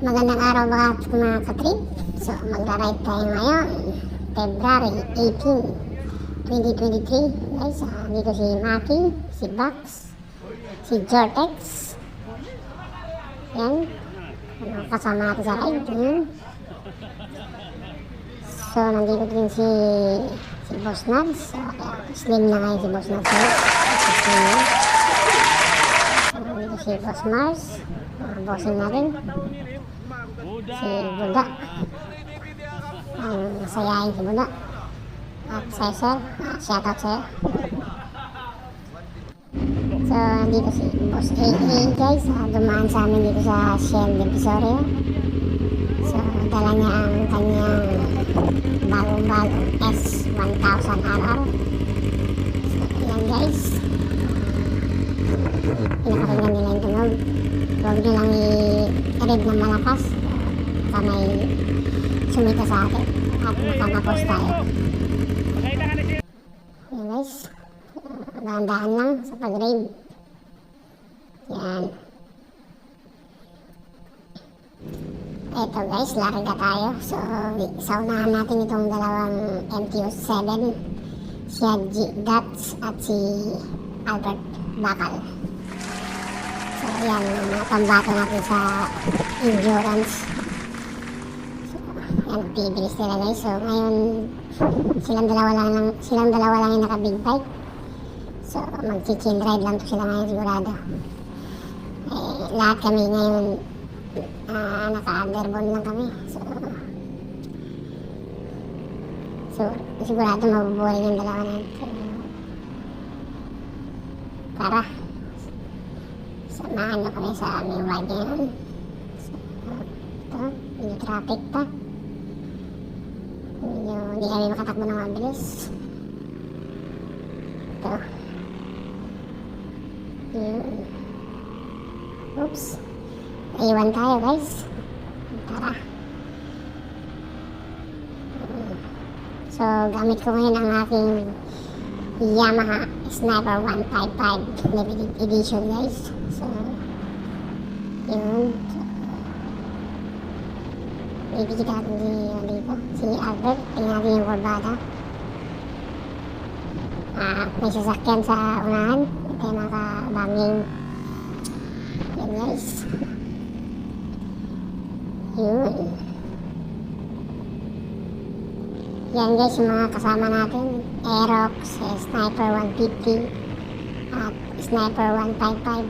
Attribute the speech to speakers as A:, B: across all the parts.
A: Magandang araw mga katrip. So, magra-ride tayo ngayon. February 18, 2023. Guys, dito si Maki, si Bax, si Jortex. Yan. Kasama natin sa ride. Yan. So, nandito din si Boss Nads. So, slim na ngayon si Boss Nads. Slim na. So, nandito si Boss Mars. Bossing natin. Si Buda. Ang masayahin si Buda. At sir, shoutout sir. So, nandito si Boss AA guys. Dumaan sa amin dito sa Shell Divisoria. So, dala niya ang kanyang bagong S1000RR. So, yan guys. Pinakinggan nila yung tunog. Huwag nyo lang i-read ng malakas baka may sumita sa atin at makamapos tayo. Yan guys, dahan-dahan lang sa pag-read. Yan. Eto guys, larga tayo. So, sa unahan natin itong dalawang MTU-7, si Haji Dats at si Albert Bakal. So, yan, mga pambato natin sa endurance. So, yan, bibilis nila guys. So, ngayon, silang dalawa lang yung naka-big bike. So, mag-chill ride lang to sila ngayon sigurado. Lahat kami ngayon, naka-underbone lang kami. So, sigurado mabubuhay yung dalawa na yun. So, tara. Samahan nyo kami sa aming ride ngayon. So, ito, medyo traffic pa. Hindi kami makatakbo ng mabilis. Ito. Oops. Iwan tayo guys. Tara. So, gamit ko ngayon ang aking Yamaha Sniper 155 Limited Edition guys. So, yun. Bibigyan natin dito si Albert. Tingnan natin yung kurbada. May sasakyan sa unahan. Ito yung makabanging. Yan guys. Yun. Yan guys yung mga kasama natin. Aerox, Sniper 150 at Sniper 155.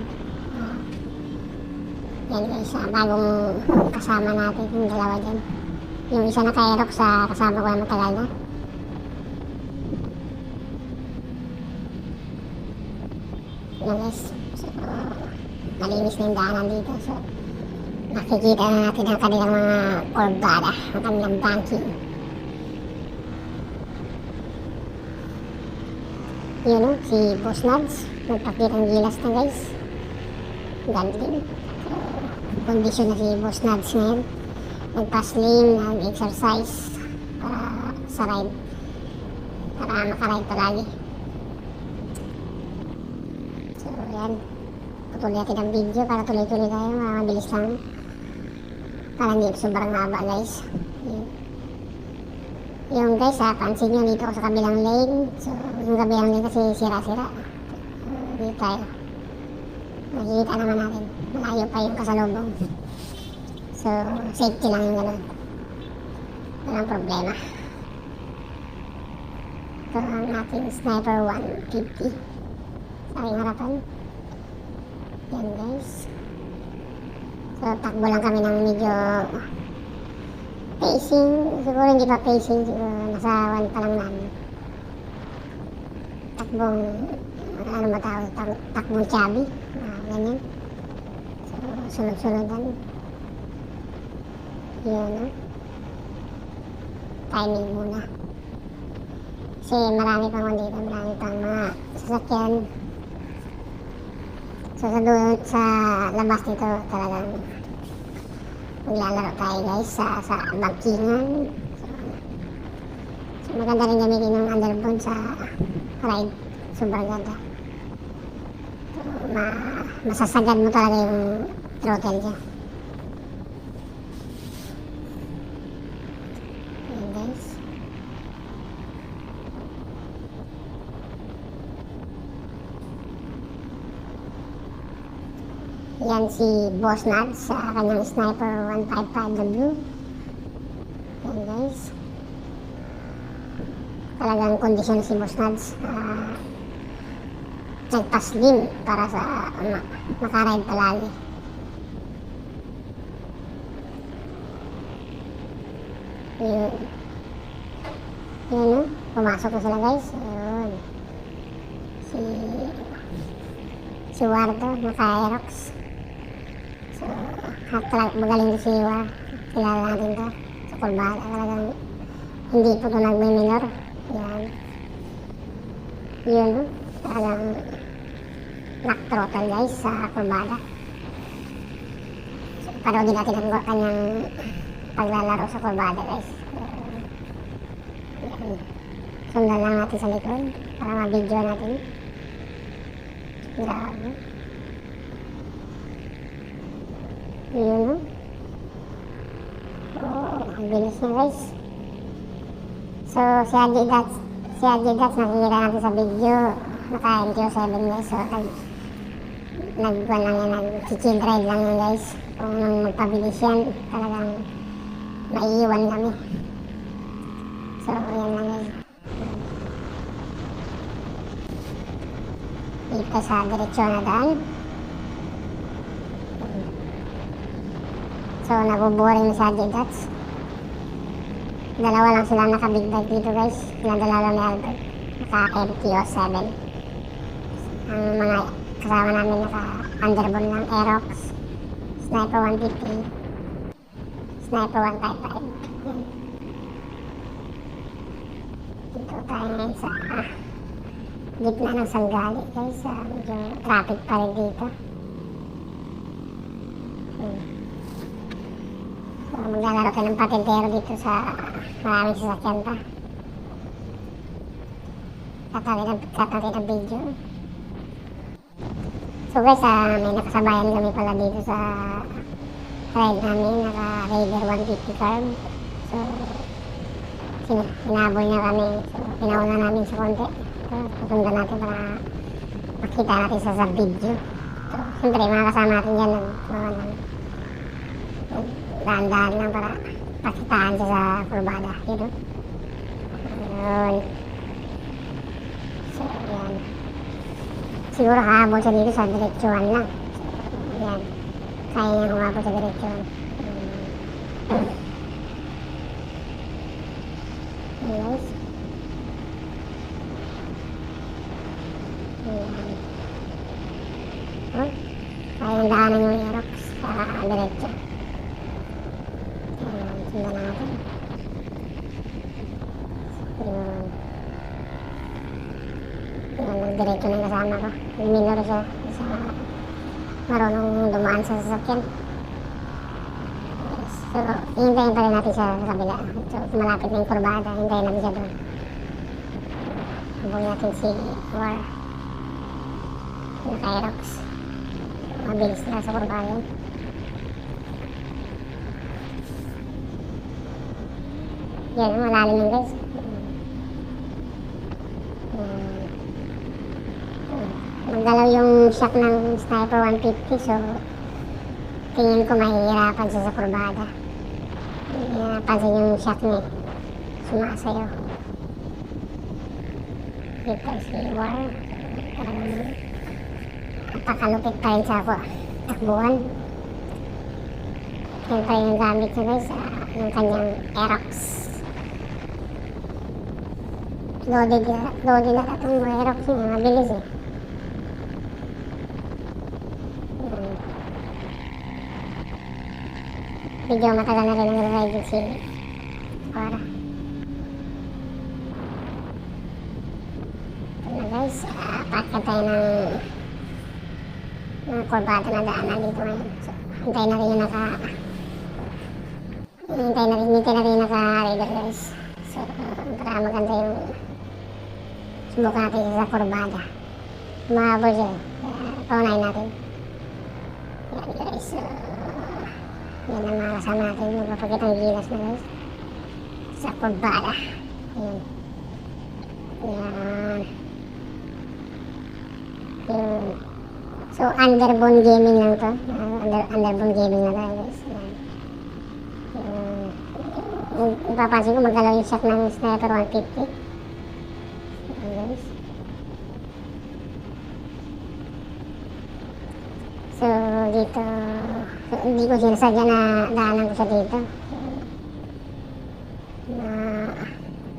A: Yan guys, bagong kasama natin yung dalawa dyan. Yung isa naka-Aerox sa kasama ko na matagal na. Yan guys, so, malinis na yung daanan dito. So, nakikita na natin ang kanilang mga kurbada, ang kanilang banking. Yun o, si Boss Nads, nagpakitang gilas na guys. Ganda din. So, kondisyon na si Boss Nads ngayon. Nagpa-slim, nag-exercise para sa ride. Para makaride palagi. So, yan. Patuloy natin ang video para tuloy-tuloy tayo. Mabilis lang. Para hindi sobrang haba guys. Yung guys pansin nyo dito ako sa kabilang lane. So yung kabilang lane kasi sira-sira. Dito tayo. Nakikita naman natin. Malayo pa yung kasalubong. So safety lang yung gano'n. Walang problema. Ito ang ating Sniper 150 sa aking harapan. Yan guys. So takbo lang kami ng medyo pacing, siguro hindi pa pacing, siguro nasa 1 pa lang namin. Takbong, ano matawag, takbong chubby, ganyan. So, sunod-sunodan. Yun, no? Timing muna. Kasi marami pang dito, marami pang mga sasakyan. So, sa labas dito talagang maglalaro tayo guys sa bankingan. So, maganda rin gamitin ng underbone sa ride. Sobrang ganda. So, masasagad mo talaga yung throttle niya. Yan si Boss Nads sa kanyang Sniper 155W. Yan guys. Talagang kondisyon si Boss Nads. Nagpa-slim para sa makaride palagi. Yun. Yun, no? Pumasok na sila guys. Yun. Si Wardo, naka-Aerox. So, magaling si War. Kilala natin to. Sa kurbada. Talagang hindi po ito nagme-minor. Yan. Yun, no? Talagang knock-throttle guys sa kurbada. So, paroodin natin ang kanyang paglalaro sa kurbada guys. Yan. Sundan lang natin sa likod para ma-video natin. Grabe. Yun, no? Ang bilis niya guys. So si Adidas nakikita natin sa video. Naka-MTO7 guys. So nag-chill ride lang yan guys. Kung nang magpabilis yan, talagang maiiwan kami. So yan lang guys. Dito sa diretsyon na daan. So nabuboring na sa Adidas. Dalawa lang sila naka-big bike dito guys. Pinadala lang ni Albert. Naka-MTO7. Ang mga kasama namin naka-underbone lang. Aerox, Sniper 150, Sniper 155. Dito tayo ngayon sa gitna ng Sanggali guys. Medyo traffic pa rin dito. So maglalaro tayo ng patintero dito sa maraming sasakyan pa. Cut natin ang video. So guys, may nakasabayan kami pala dito sa ride namin. Naka Raider 150 carb. So hinabol niya kami. So pinauna namin sa konti. So susundan natin para makita natin sa video. So siyempre mga kasama natin dyan dahan-dahan lang para pakitaan siya sa kurbada. Yun. Yun. So yan. Siguro hahabol siya dito sa diretsyohan lang. So yan. Kaya niya humabol sa diretsyohan. Guys. Yan. Kaya yung daanan yung Aerox sa diretsyo. Sundan natin. Yun. Nagdiretso ng kasama ko. Minor siya sa marunong dumaan sa sasakyan. So, hintayin pa rin natin siya sa kabila. So, malapit na yung kurbada. Hintayin natin siya doon. Habang natin si War. Naka-Aerox. Mabilis na sa kurbada. Yan, malalim yun guys. Magdalaw yung shock ng Sniper 150. So tingin ko mahihirapan siya sa kurbada. Napansin yung shock niya. Sumasayo. Dito si War. Napakalupit pa rin sa ako. Takbuhan. Yan pa yung gamit niya guys. Yung kanyang Aerox. Loaded na itong Aerox niya. Mabilis eh. Medyo matagal na rin ang ride si Cora. Ito guys, packet tayo ng kurbada na daanan dito ngayon. So, hintay na rin yung naka-rider guys. So, para maganda yung subukan natin sa kurbada. Mahabol siya. Paunahin natin. Yan guys. Yan ang mga kasama natin. Magpapakita ng gilas na guys. Sa kurbada. Ayan. Yan. Yun. So, underbone gaming lang to. Underbone gaming na tayo guys. Ipapansin ko magalaw yung shot ng sniper 150. Guys. So, dito, hindi ko sinasadya na daanan ko siya dito.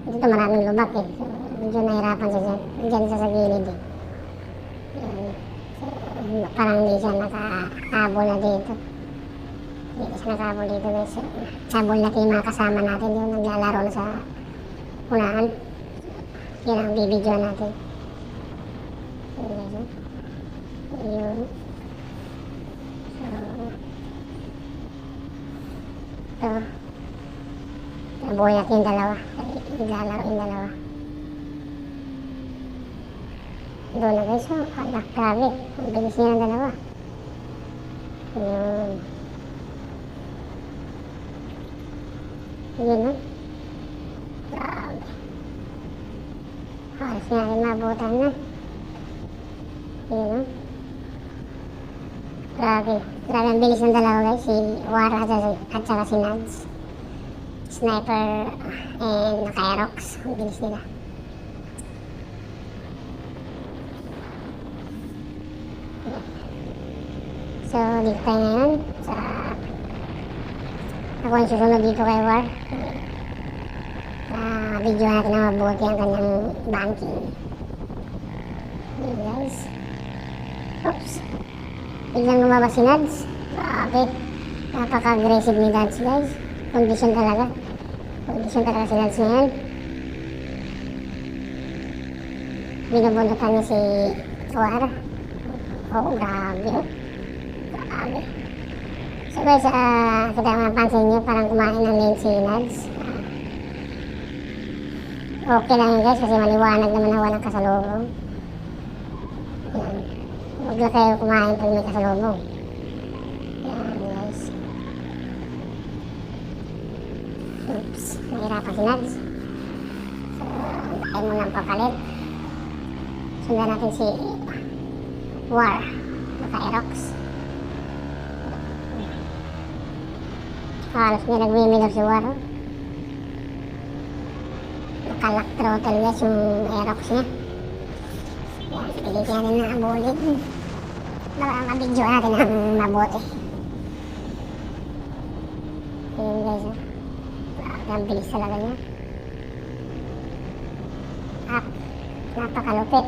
A: Dito maraming lubak eh. So, medyo nahirapan siya dyan. Dyan siya sa gilid eh. So, parang hindi siya nakahabol na dito. Hindi siya nakahabol dito guys. So, habol natin yung mga kasama natin yung naglalaro na sa unahan. Yun ang bibidyo natin. Yun. So, nabuhay natin yung dalawa. Naglalaro yung dalawa. Doon na guys, oh. Grabe. Ang bilis niya ng dalawa. Yun. Yun, no? Grabe. Halos nga rin mabutan na. Yun, no? Grabe. Grabe ang bilis ng dalawa guys. Si Wara at saka si Nads. Sniper and naka-Aerox. Ang bilis nila. So, dito tayo ngayon sa ako ang susunod dito kay War. Video natin na mabuti ang kanyang banking. Okay guys. Oops. Biglang lumabas si Nads. Grabe. Napaka-aggressive ni Nads guys. Condition talaga. Condition talaga si Nads ngayon. Binubundutan niya si War. Oh, grabe. Grabe. So guys, kita mapansin nyo, parang kumain ng lane si Nads. Okay lang yun guys, kasi maliwanag naman na walang kasalubong. Yan. Huwag lang kayo kumain pag may kasalubong. Yan guys. Oops, nahirapan si Nads. So, tayo mo ng papalit. Sundan natin si War, naka-Aerox. Halos niya nagmimilog si War. Naka-lock throttle guys yung Aerox niya. Yan, pilit natin na abulin. Baka mabidyo natin ang mabuti. Yun guys, ang bilis talaga niya. Up, napakalupit.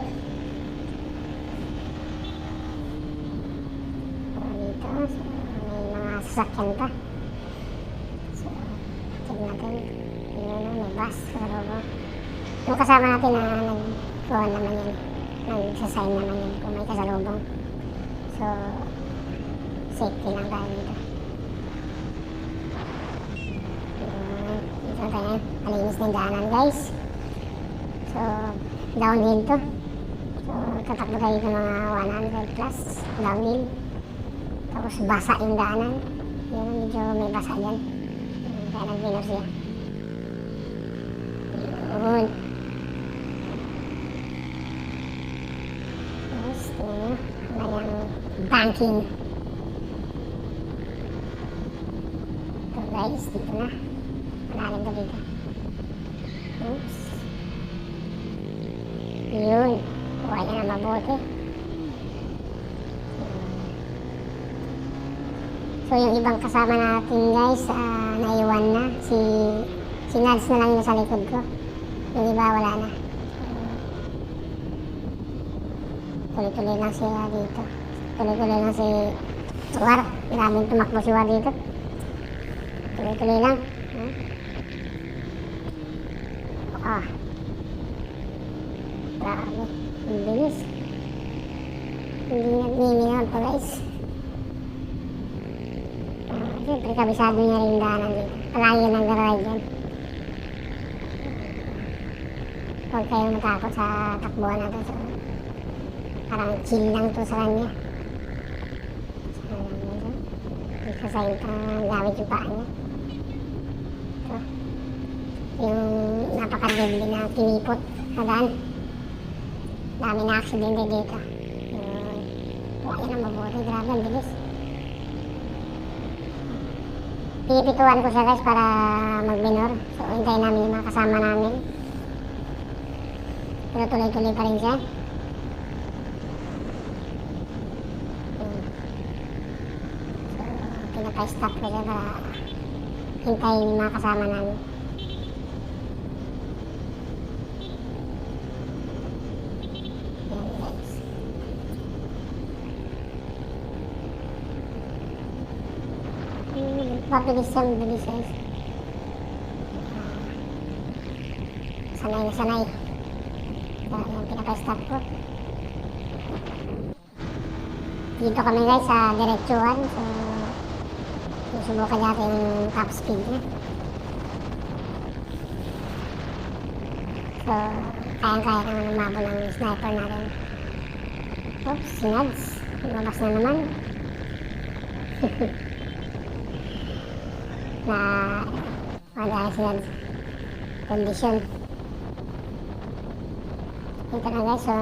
A: Dito, so, may mga sasakyan pa. So, check natin. Yun, may bus sa loob. Yung kasama natin na nag-phone naman yun. Nag-sasign naman yun kung may kasalubong. So, safety lang tayo dito. Yun, dito tayo. Malinis na yung daanan guys. So, downhill to. So, tatakbo tayo dito mga 100 plus downhill. Tapos basa yung daanan. Yun, medyo may basa dyan. Kaya nag-winner siya. Yun. Tapos, tingnan nyo. Kanyang banking. So guys, dito na. Malalim to dito. Oops. Yun. Kuha niya na mabuti. So yung ibang kasama natin guys, naiwan na. Si Nads na lang yung nasa likod ko. Yung iba wala na. Tuloy-tuloy lang siya dito. Tuloy-tuloy lang si War. Maraming tumakbo si War dito. Tuloy-tuloy lang. Grabe. Ang bilis. Hindi nagmiminahon pa guys. Siyempre kabisado niya rin yung daanan dito. Palayo ng garage yan. Huwag kayong matakot sa takbuhan natin. So, parang chill lang to sa kanya. Dito sa ito, gamit yung paa niya. Ito. Yung napaka-deadly na tinipot sa daan. Dami na aksidente dito. Yan ang mabuti. Grabe, ang bilis. Pipituan ko siya guys para mag-minor. So, hintayin namin yung mga kasama namin. Pero tuloy-tuloy pa rin siya. So, pinaka-stop ko siya para hintayin yung mga kasama namin. Yan guys. Mabilis siya, mabilis guys. Sanay na sanay. Yung pinaka-stop ko. Dito kami guys sa diretsuhan. So, susubukan natin yung top speed niya. So, kayang-kaya naman umabot ng sniper natin. Oops, sinads. Lumabas na naman. Na dahil sinads. Condition. Ito na guys, so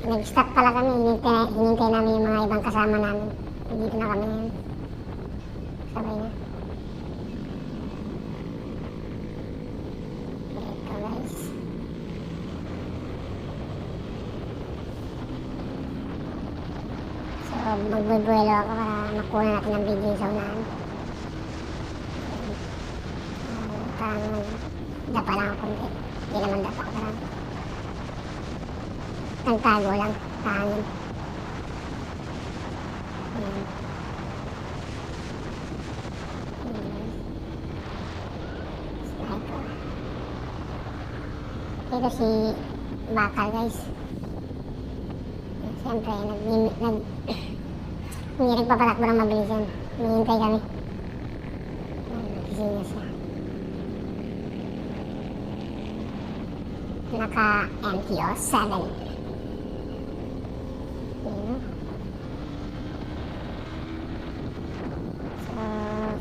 A: nag-stop pala kami, hinintay namin yung mga ibang kasama namin. Dito na kami ngayon. Sabay na. Ito guys. So magbubuelo ako para makuha natin ang video sa unahan. Parang dapa lang ako konti. Hindi naman dapa ko parang. Nagtago lang, hangin. Sniper. Ito si Bakal guys. Siyempre, hindi nagpapatakbo ng mabilis yan. Hinihintay kami. Nagising na siya. Naka MTO 7.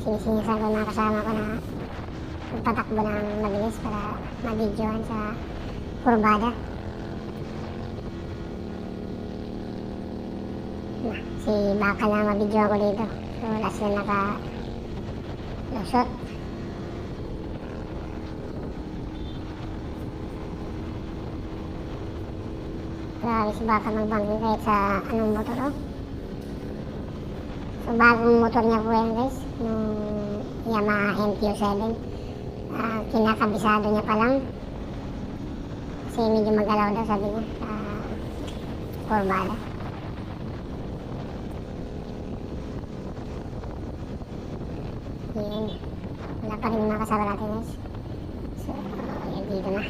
A: So, sinisigasan ko mga kasama ko na magpatakbo ng mabilis para ma-videohan sa kurbada. Si Bakal na ma-videohan ko dito. So, last na naka-lusot. Grabe si Bakal magbangking kahit sa anong motor, oh. So, bagong motor niya po yan guys, yung Yamaha MTO7. Kinakabisado niya pa lang. Kasi medyo mag-alaw daw, sabi niya, sa kurbada. Yan. Wala pa rin yung mga kasama natin guys. So, yan dito na.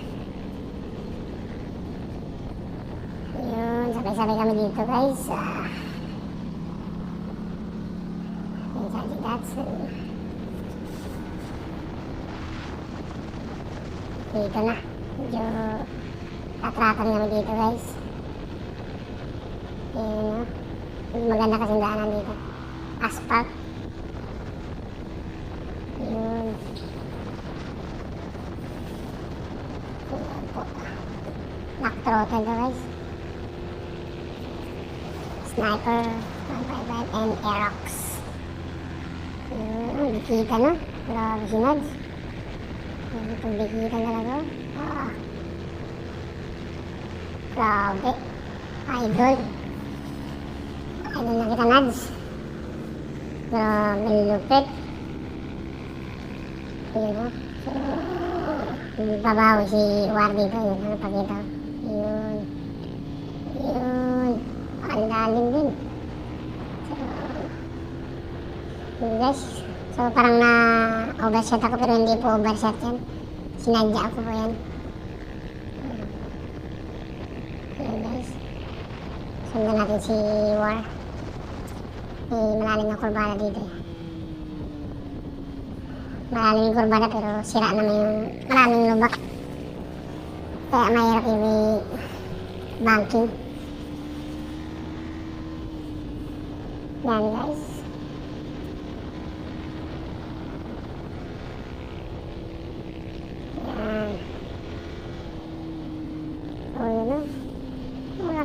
A: Yun, sabay-sabay kami dito guys. Dito na. Medyo tatratan kami dito guys. Yun, maganda kasing daanan dito. Asphalt. Yun. Yun po. Lock throttle to guys. Sniper 155 and Aerox. Yun, bikita na. Grabe sinads. Itong bikita talaga. Grabe. Idol. Idol na kita nads. Grabe lupit. Yun o. Babawi si War dito. Yun ang napakita. Yun. Yun. Ang lalim din. Yun guys. So parang na-overshot ako pero hindi po overshot yan. Sinadya ako po yan. Yun guys. Sundan natin si War. May malalim na kurbada dito. Malalim yung kurbada pero sira naman yung maraming lubak. Kaya mahirap yung banking. Yan guys. Yan. O yun o.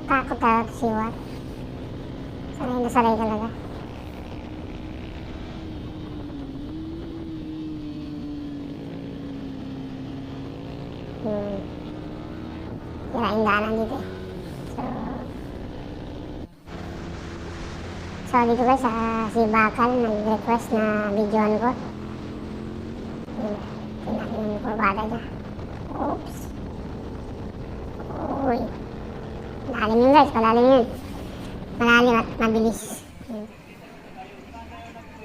A: Takot si War. Sanay na sanay talaga. Sira yung daanan dito eh. So dito guys, si Bakal nag-request na videoan ko. Tingnan yung kurbada niya. Oops. Uy. Malalim yun guys, malalim yun. Malalim at mabilis.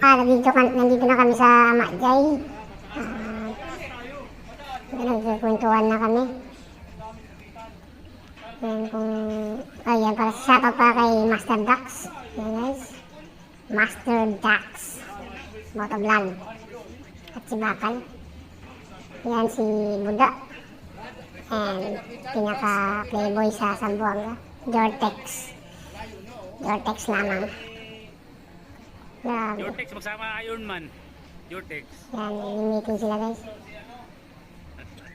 A: Nandito na kami sa Majay. Nagkukwentuhan na kami. Yan para shoutout pa kay Master Dax. Yan guys. Master Dax Motovlog. At si Bakal. Yan si Buda. And pinaka playboy sa Zamboanga. Jortex. Jortex lamang. Grabe.
B: Jortex magsama Iron Man. Jortex.
A: Yan, meeting sila guys.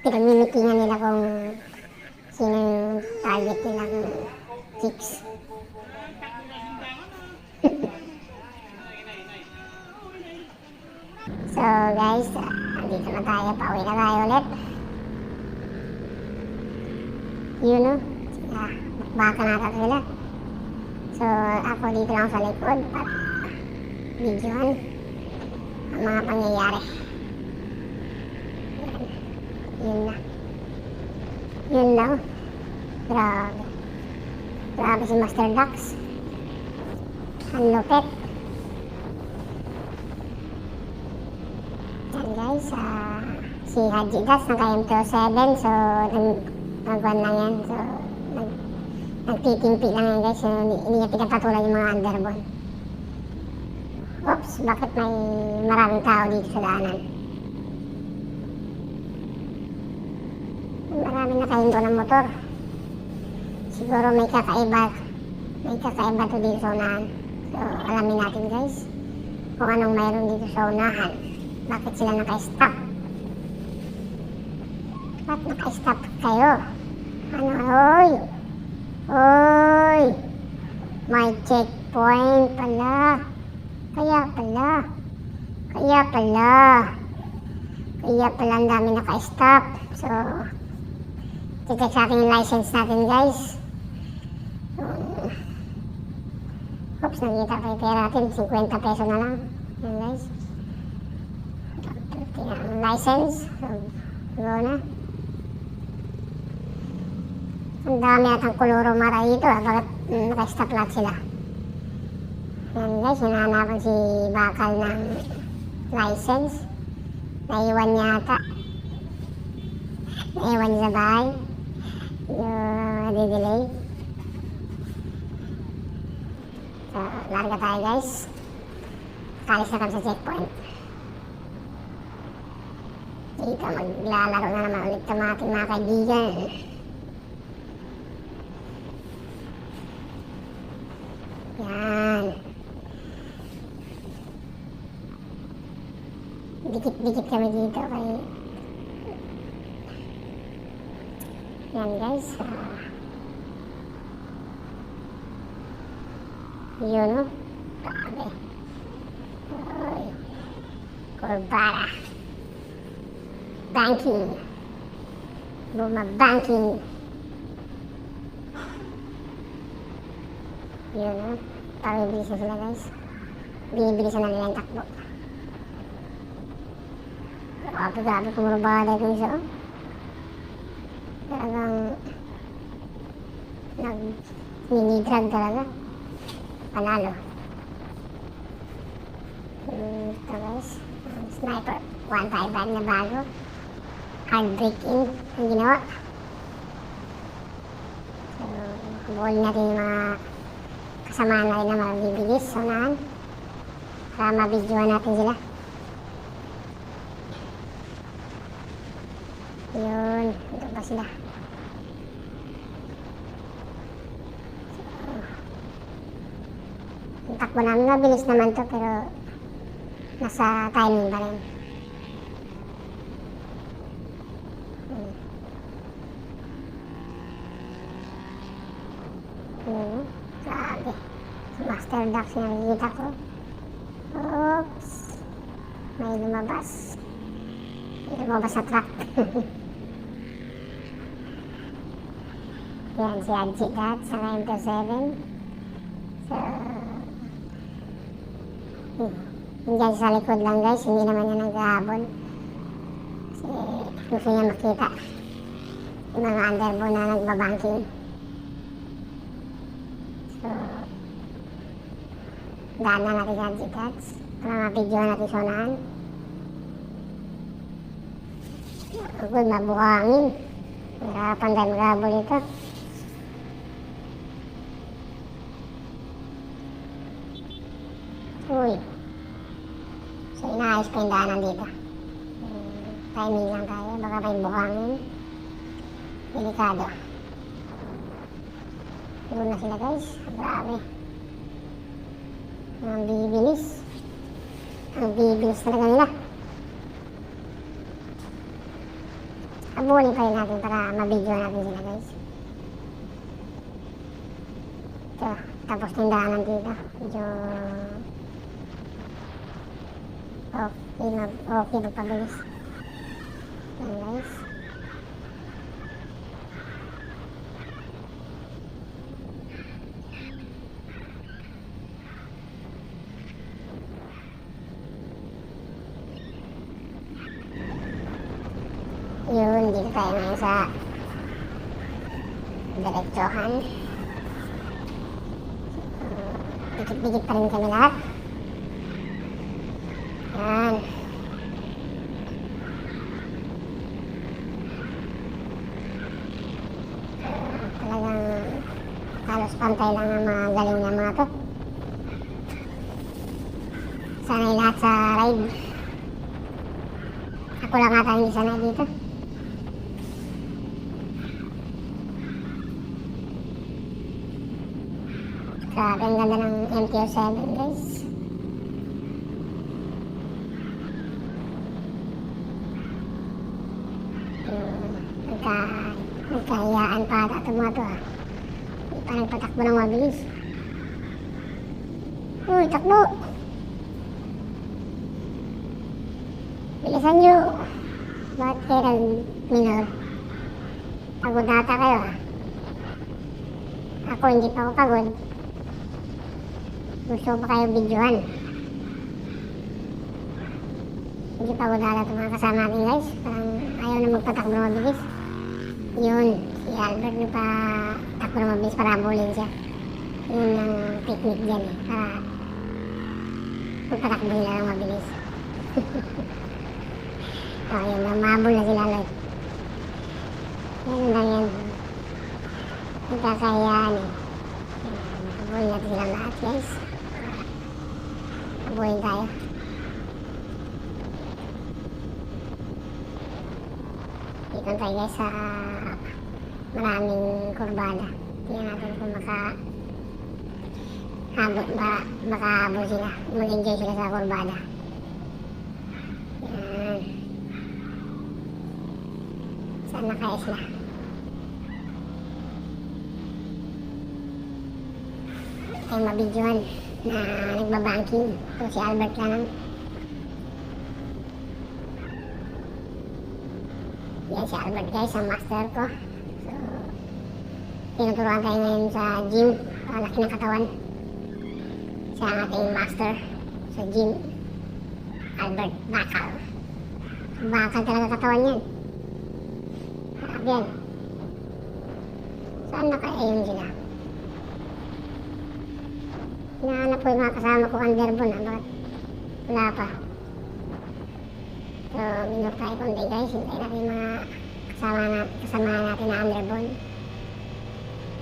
A: Pinag-meetingan nila kung sino yung target nilang chicks. So guys, dito na tayo, pauwi na tayo ulit. Yun o, baka nata sila. So ako dito lang sa likod para videoan ang mga pangyayari. Yun na. Yun lang. Grabe. Grabe si Master Dax. Ang lupit. Yan guys, si Haji Das ng KM207. So, nagwan lang yan. So, nagtitimpi lang yan guys. So, hindi niya pinagpatuloy yung mga underbone. Oops, bakit may maraming tao dito sa daanan? Marami nakahinto ng motor. Siguro may kakaiba. May kakaiba to dito sa unahan. So, alamin natin guys kung anong mayroon dito sa unahan. Bakit sila naka-stop? Bakit naka-stop kayo? Ano? Oy! Oy! May checkpoint pala. Kaya pala ang dami naka-stop. So, check sa atin yung license natin guys. Oops, nakita pa yung pera natin. 50 peso na lang. Yan guys. Tingnan ang license. So, go na. Ang dami at ang kuluro mara dito. Bakit naka-stop lahat sila? Yan guys, hinahanapan si Bakal ng license. Naiwan niya ata. Naiwan niya sa bahay. Yung nadidelay. So, larga tayo guys. Kalis na kami sa checkpoint. Dito, maglalaro na naman ulit sa mga ating mga kaibigan. Yan. Dikit-dikit kami dito kay... Yan guys. Yun o. Grabe. Uy. Kurbara. Banking. Bumabanking. Yun o. Pabibilisan sila guys. Binibilisan na nila yung takbo. Grabe kumurubada ko isa o. Talagang nag-mini-drag talaga. Panalo. Ito guys, sniper 155 na bago. Hard break-in ang ginawa. So, buhol natin yung mga kasama na rin na mabibilis sa unahan para mabidyoan natin sila. Yun, ito ba sila? Ang takbo namin, mabilis naman to pero nasa timing pa rin. Grabe. Si master ducts na nakikita ko. Oops. May lumabas. May lumabas sa truck. Yan si Adji Dat sa MTO7. So, Diyan sa likod lang guys, hindi naman niya naghahabol. Kasi gusto niya makita yung mga underbo na nagbabanking. So, daan na natin Adji Dat para mapidyo natin sa unahan. Good, mabuhangin. Hirapan tayo maghahabol ito. Uy. So, inaayos pa yung daanan dito. Timing lang tayo. Baka may buhangin. Delikado. Doon na sila guys. Grabe. Ang bibilis. Ang bibilis talaga nila. Abulin pa rin natin para mabidyo natin sila guys. Ito. Tapos na yung daanan dito. Medyo okay magpabilis. Yan guys. Yun, dito tayo ngayon sa diretsohan. Dikit-dikit pa rin kami lahat. Yan. Talagang halos pantay lang ang mga galing ng mga to. Sanay lahat sa ride. Ako lang ata hindi sanay dito. Grabe, ang ganda ng MTO7 guys. Nagkahiyaan pa ata itong mga to ha. Hindi pa nagpatakbo ng mabilis. Uy, takbo! Bilisan nyo! Bakit kayo minor? Pagod na ata kayo ha. Ako hindi pa ako pagod. Gusto pa kayo videohan. Hindi pagod na ata itong mga kasama natin guys. Parang ayaw na magpatakbo ng mabilis. Yun, si Albert nagpatakbo ng mabilis para abulin siya. Yun ang technique dyan eh. Para magpatakbo nila ng mabilis. Yun, mamabol na sila like. Yan lang yan. Nagkakahiyaan eh. Abulin natin silang lahat guys. Abulin tayo. Dito tayo guys sa maraming kurbada. Tingnan natin kung makahabol sila. Mag-enjoy sila sa kurbada. Yan. Saan naka-S na? Yung mabidyohan na nagbabanking. So si Albert lang. Yan si Albert guys, ang master ko. So, tinuturuan tayo ngayon sa gym. Laki ng katawan. Siya ang ating master sa gym. Albert Bakal. Bakal talaga katawan yan. Harap yan. Saan naka-ayon sila? Hinahanap ko yung mga kasama ko underbone. Bakit wala pa? So, minor tayo konti guys. Hintay natin yung mga kasama natin na underbone.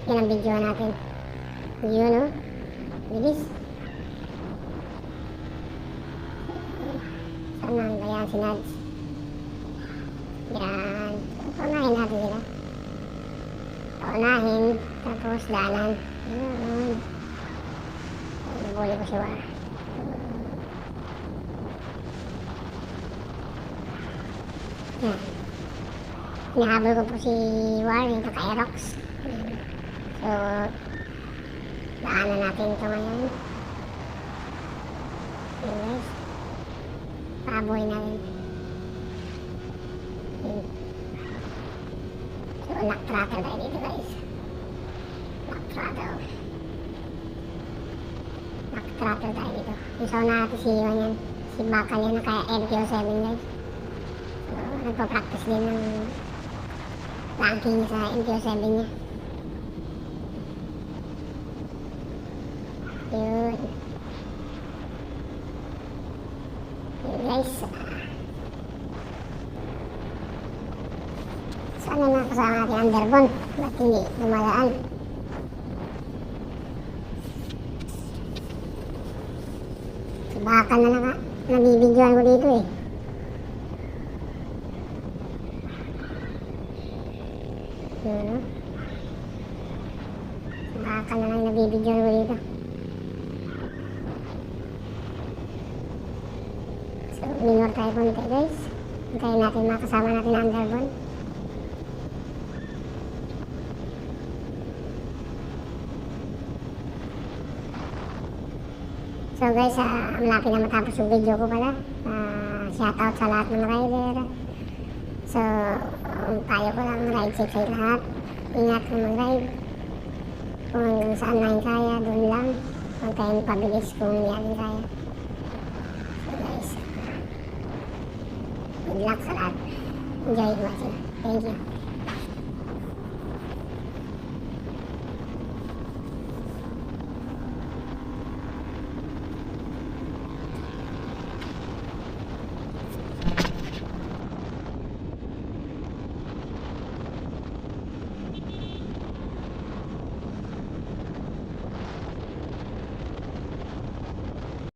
A: Yan ang video natin. Yun o. Bilis. Saan na ba yan si Nads? Yan. Paunahin natin sila. Paunahin. Tapos daanan. Yun. Nabuli ko siya. Yan. Hinahabol ko po si War, yung kaka-Aerox. So, daanan natin ito ngayon. Yun guys. Pabuhay na rin. Yun. So, lock throttle tayo dito guys. Lock throttle. Lock throttle tayo dito. Yung sauna natin si Iwan yan. Si Bakal yan na kaya MQ-7 guys. So, nagpa-practice din ng ranking sa MQ-7 niya. Yun. Yun guys. Saan na nakasama natin ang Underbone? Ba't hindi dumadaan? Baka na nabibidyoan ko dito eh. Yun. Baka na lang nabibidyoan ko dito. So, minor tayo punti guys. Hintayin natin makasama natin ang Underbone. So guys, malapit na matapos yung video ko pala. Shoutout sa lahat ng rider. So, tayo ko lang, ride safe sa lahat. Ingat kung mag-ride. Kung hanggang saan lang kaya, doon lang. Huwag tayong pabilis kung hindi natin kaya. So guys, good luck sa lahat. Enjoy watching. Thank you.